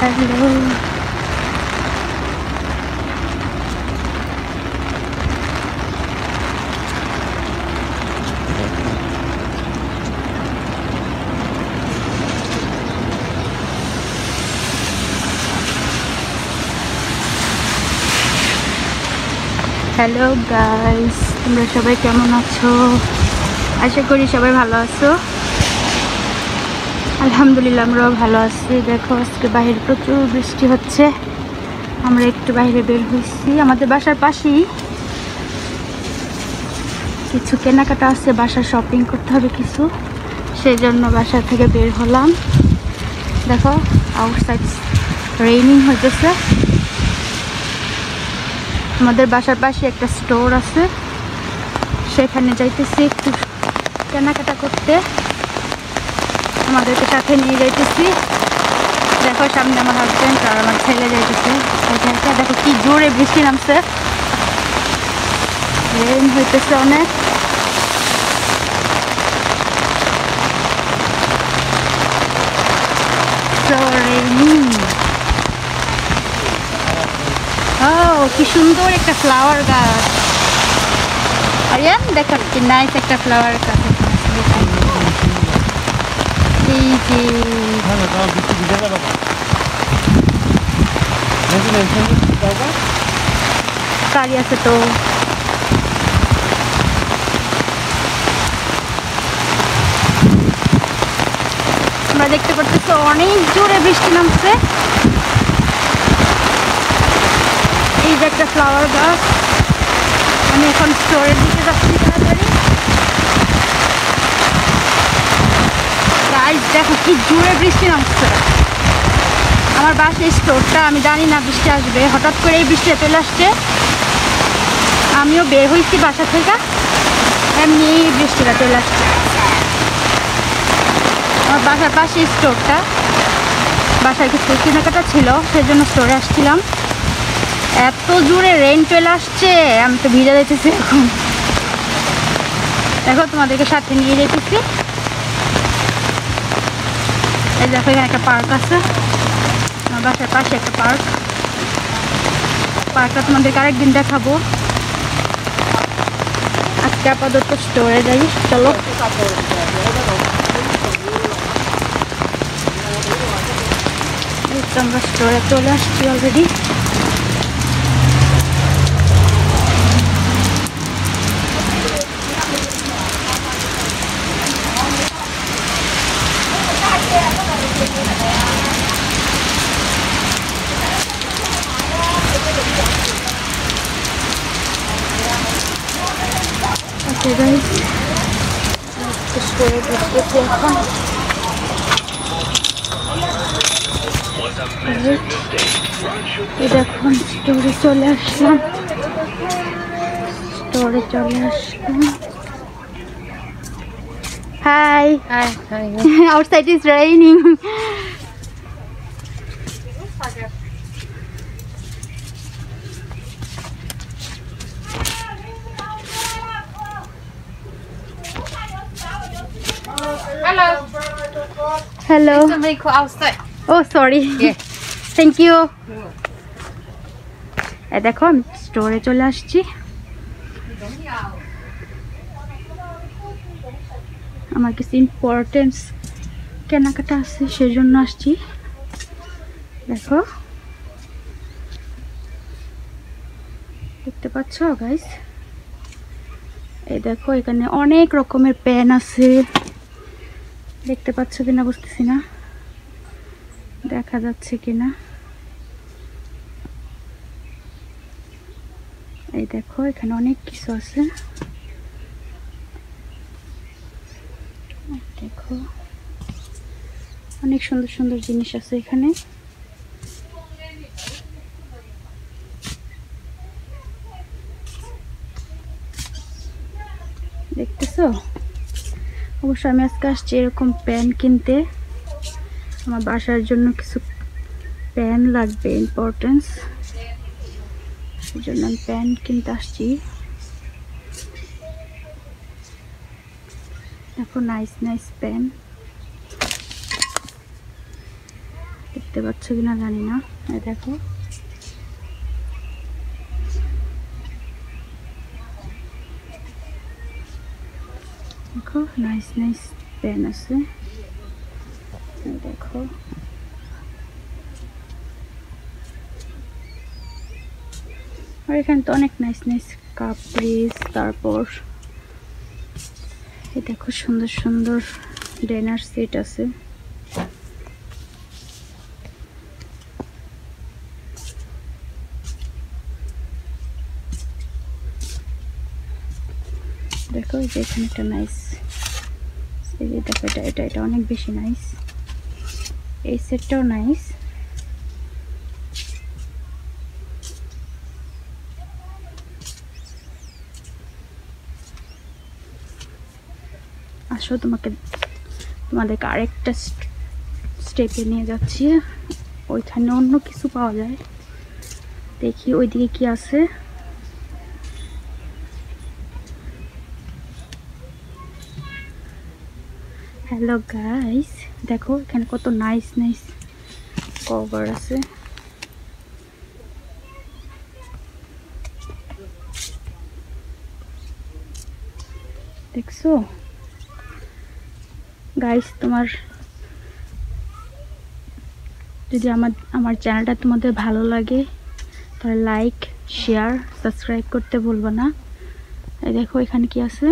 Hello hello guys, তোমরা সবাই কেমন আছো? আশা করি সবাই ভালো আছো। আলহামদুলিল্লাহ আমরাও ভালো আছি। দেখো আজকে বাইরে প্রচুর বৃষ্টি হচ্ছে। আমরা একটু বাইরে বের হয়েছি, আমাদের বাসার পাশেই কিছু কেনাকাটা আছে, বাসার শপিং করতে হবে কিছু, সেই জন্য বাসা থেকে বের হলাম। দেখো আউটসাইড রেইনিং হইতেছে। আমাদের বাসার পাশে একটা স্টোর আছে, সেখানে যাইতেছি একটু কেনাকাটা করতে। আমাদেরকে সাথে নিয়ে যাইতেছি। দেখো সামনে আমার হাজব্যান্ড আর আমার ছেলে যাইতেছে। দেখো কি জোরে বৃষ্টি নামছে, রেইন হইতেছে অনেক। কি সুন্দর একটা ফ্লাওয়ার গাছ। আরিয়ান দেখো কি নাইস একটা ফ্লাওয়ার গাছ। এই যে গাড়ি আছে তো, আমরা দেখতে পাচ্ছি অনেক জোরে বৃষ্টি নামছে। এই যে একটা ফ্লাওয়ার গাছ। আমি এখন স্টোরের দিকে যাচ্ছি তাড়াতাড়ি। গাইস দেখো কি জোরে বৃষ্টি নামছে। আমার বাসার স্টোরটা, আমি জানি না বৃষ্টি আসবে, হঠাৎ করে এই বৃষ্টি চলে আসছে। আমিও বের হয়েছি বাসা থেকে, এমনি বৃষ্টিটা চলে আসছে। আমার বাসার পাশে স্টোরটা, বাসায় কিছু কেনাকাটা ছিল সেজন্য স্টোরে আসছিলাম। এত জোরে রেইন চলে আসছে, আমি তো ভিজে যাইতেছি এখন। দেখো তোমাদেরকে সাথে নিয়ে যেতেছি। এই দেখো এখানে একটা পার্ক আছে, আমার বাসার পাশে একটা পার্কটা তোমাদেরকে আরেকদিন দেখাবো। আজকে আপাতত স্টোরে যাই, চলো। আমরা স্টোরে চলে আসছি অলরেডি। স্টোরে ঢুকতেছি এখন। এখন স্টোরে চলে আসলাম। Hi. Hi. Outside is raining. Hello. Hello. Somebody go outside. Oh, sorry. Yeah. Thank you. দেখো আমি স্টোরে চলে আসছি। আমার কিছু ইম্পর্টেন্ট কেনাকাটা আছে, সেই জন্য আসছি। দেখো দেখতে পাচ্ছ গাইস, এই দেখো এখানে অনেক রকমের পেন আছে। দেখতে পাচ্ছ কিনা বুঝতেছি না, দেখা যাচ্ছে কিনা। এই দেখো এখানে অনেক কিছু আছে। দেখো অনেক সুন্দর সুন্দর জিনিস আছে এখানে। দেখতেছো? অবশ্য আমি আজকে আসছি এরকম পেন কিনতে। আমার বাসার জন্য কিছু পেন লাগবে, ইম্পর্টেন্স, সেই জন্য আমি পেন কিনতে আসছি। দেখো নাইস নাইস পেন। দেখতে পাচ্ছ কিনা জানি না। এই দেখো দেখো নাইস নাইস পেন আছে। এই দেখো আর এখানে তো অনেক নাইস নাইস কাপ পিস, তারপর এই দেখো সুন্দর সুন্দর ডিনার সেট আছে। দেখো এই যে এখানে একটা নাইস, এই যে দেখো এটা অনেক বেশি নাইস। এই সেটটাও নাইস। আসো তোমাদেরকে আরেকটা স্টেপে নিয়ে যাচ্ছি। ওইখানে অন্য কিছু পাওয়া যায়, দেখি ওইদিকে কি আছে। হ্যালো গাইস, দেখো এখানে কত নাইস নাইস কভার আছে। দেখছো গাইস, তোমার যদি আমার চ্যানেলটা তোমাদের ভালো লাগে তাহলে লাইক, শেয়ার, সাবস্ক্রাইব করতে ভুলবা না। এই দেখো এখানে কি আছে,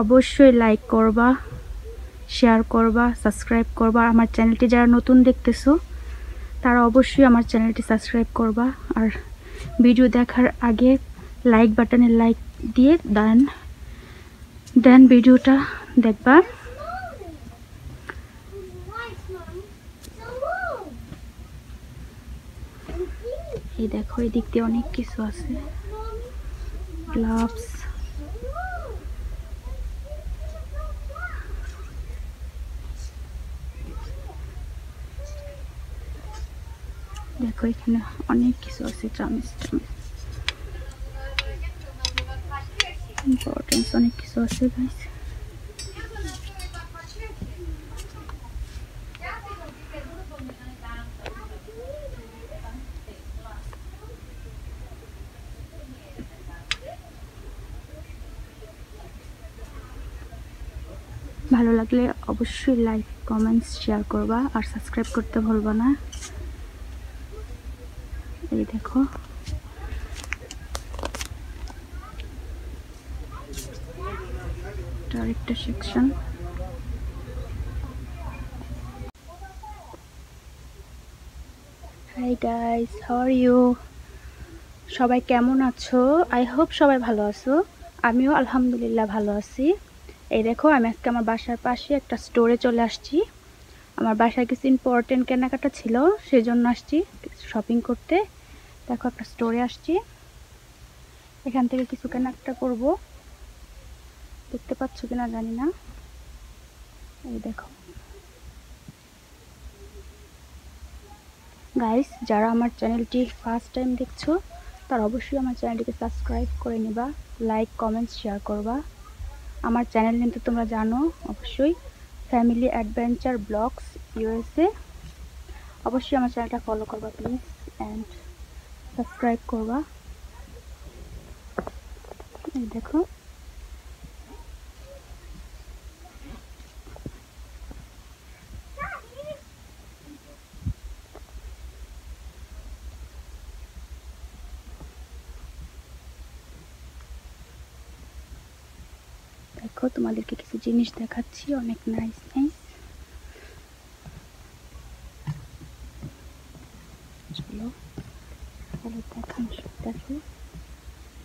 অবশ্যই লাইক করবা, শেয়ার করবা, সাবস্ক্রাইব করবা। আমার চ্যানেলটি যারা নতুন দেখতেছো তারা অবশ্যই আমার চ্যানেলটি সাবস্ক্রাইব করবা। আর ভিডিও দেখার আগে লাইক বাটনে লাইক দিয়ে দেন ভিডিওটা দেখবা। এই দেখো এই দিক দিয়ে অনেক কিছু আছে, গ্লাভস, দেখো এখানে অনেক কিছু আছে, চামচ ইম্পর্টেন্স অনেক কিছু আছে গাইস। ভালো লাগলে অবশ্যই লাইক, কমেন্টস, শেয়ার করবা আর সাবস্ক্রাইব করতে ভুলবা না। এই দেখো আরেকটা section. Hi guys, how are you? সবাই কেমন আছো? আই হোপ সবাই ভালো আছো। আমিও আলহামদুলিল্লাহ ভালো আছি। এই দেখো আমি আজকে আমার বাসার পাশে একটা স্টোরে চলে আসছি। আমার বাসায় কিছু ইম্পর্টেন্ট কেনাকাটা ছিল, সেই জন্য আসছি শপিং করতে। দেখো একটা স্টোরে আসছি, এখান থেকে কিছু কেনাকাটা করব। দেখতে পাচ্ছ কিনা জানি না। এই দেখো গাইস, যারা আমার চ্যানেলটি ফার্স্ট টাইম দেখছো তারা অবশ্যই আমার চ্যানেলটিকে সাবস্ক্রাইব করে নিবা, লাইক, কমেন্টস, শেয়ার করবা। আমার চ্যানেল কিন্তু তোমরা জানো অবশ্যই, ফ্যামিলি অ্যাডভেঞ্চার ব্লগস USA। অবশ্যই আমার চ্যানেলটা ফলো করবা প্লিজ, অ্যান্ড সাবস্ক্রাইব করবা। এই দেখো দেখো তোমাদেরকে কিছু জিনিস দেখাচ্ছি, অনেক নাইস নাইস। চলো তাহলে দেখান, দেখো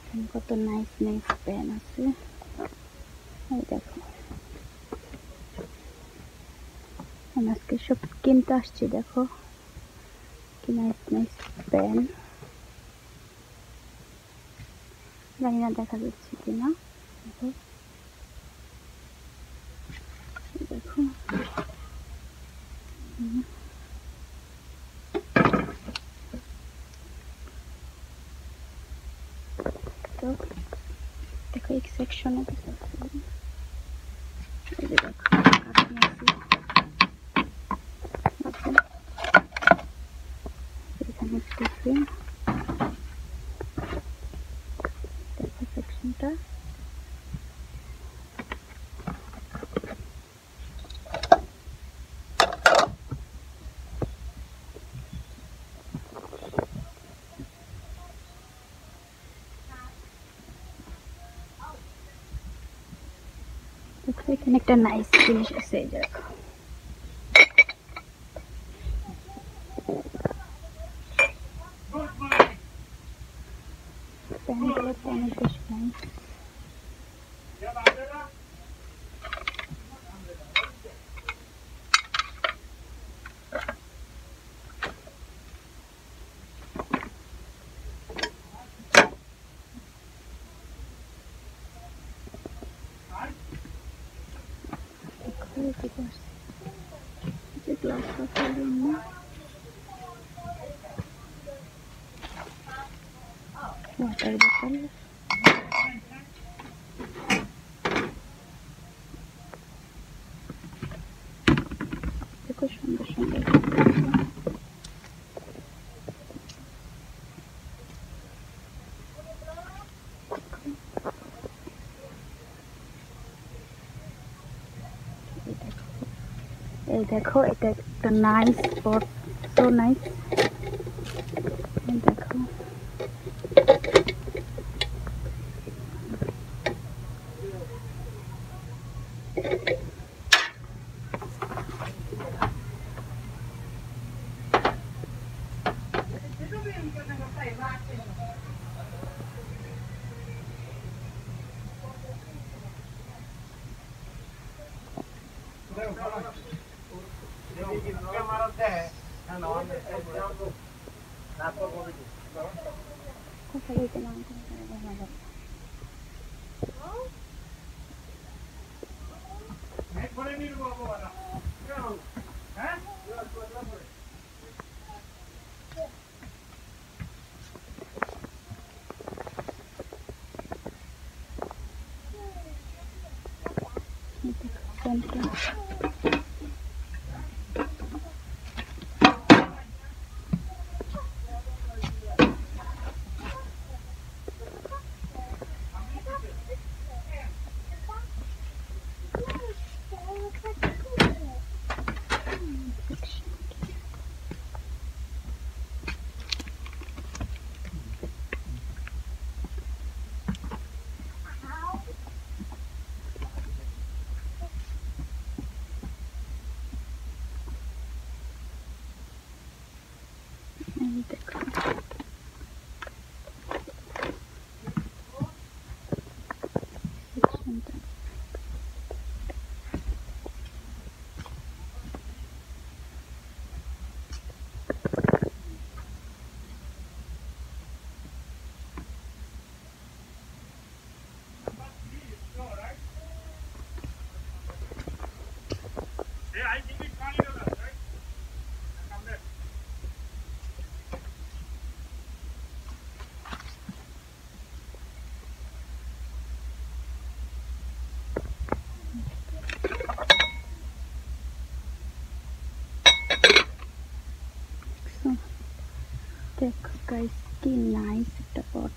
এখানে কত নাইস নাইস পেন আছে। এই দেখো আমি আজকে সব কিনতে আসছি, দেখো কি নাইস নাইস পেন। জানি না দেখা যাচ্ছে কিনা, দেখো দেখো তো দেখো এক সেকশনে এই যে দেখো দেখো এখানে একটা নাইস জিনিস আছে, এই দেখো প্যান্টগুলো তো অনেক বেশি নাইস। গ্লাস রাখার জন্য ওয়াটার বোতল, দেখো সুন্দর সুন্দর। এই দেখো এটা একটা নাইস স্পট, সো নাইস। দেখো দেখো গাইস কি নাইস একটা পট।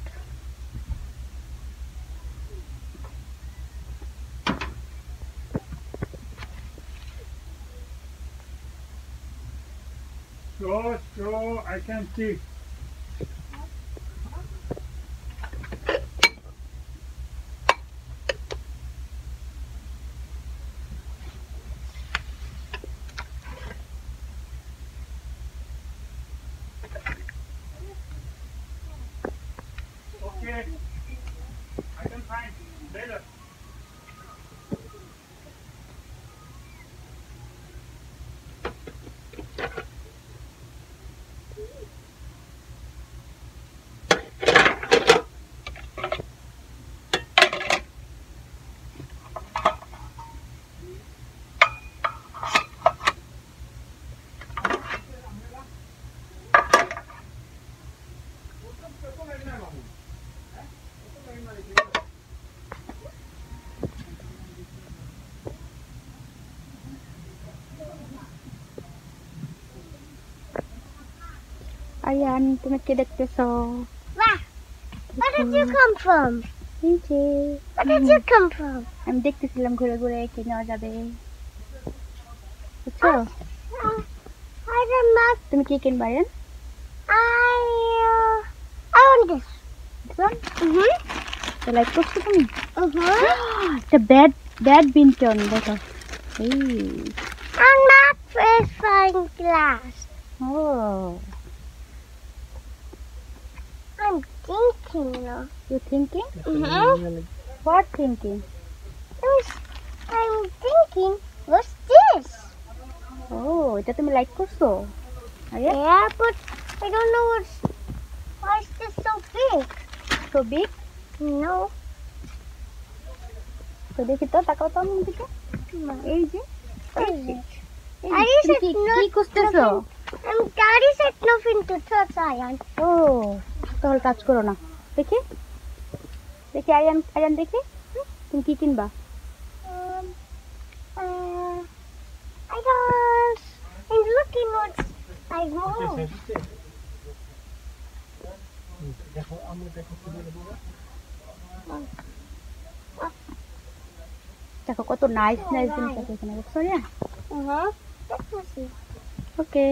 So I can see. Okay, I can find later. Ayaan তুমি কি দেখতেছো? Where? Where did you come from? এই যে Where did you come from? আমি দেখতেছিলাম ঘুরে ঘুরে কি নেওয়া যাবে, বুঝছো? I don't know. তুমি কি কিনবা আয়ান? I want this. লাইক করছো তুমি? Uh-huh. একটা ব্যাড ব্যাডমিন্টন দেখো এই And that is fine glass. Oh I'm thinking now. You thinking Mm-hmm. What thinking I'm thinking, what's this? Oh এটা তুমি লাইক করছো আরে Yeah, but I don't know why is this so big? So big No. তো দেখি তো তাকাও তো আমার দিকে এই যে What is it? এই Daddy যে, said তুমি not কি করতেছো Daddy said nothing to touch, Ayan. ও তাহলে টাচ করো না দেখি দেখি আরিয়ান আরিয়ান দেখি তুমি কি কিনবা I don't. I'm looking what's I want. দেখো কত নাইস নাইস জিনিস আছে এখানে দেখছো না Uh-huh. That was it. Okay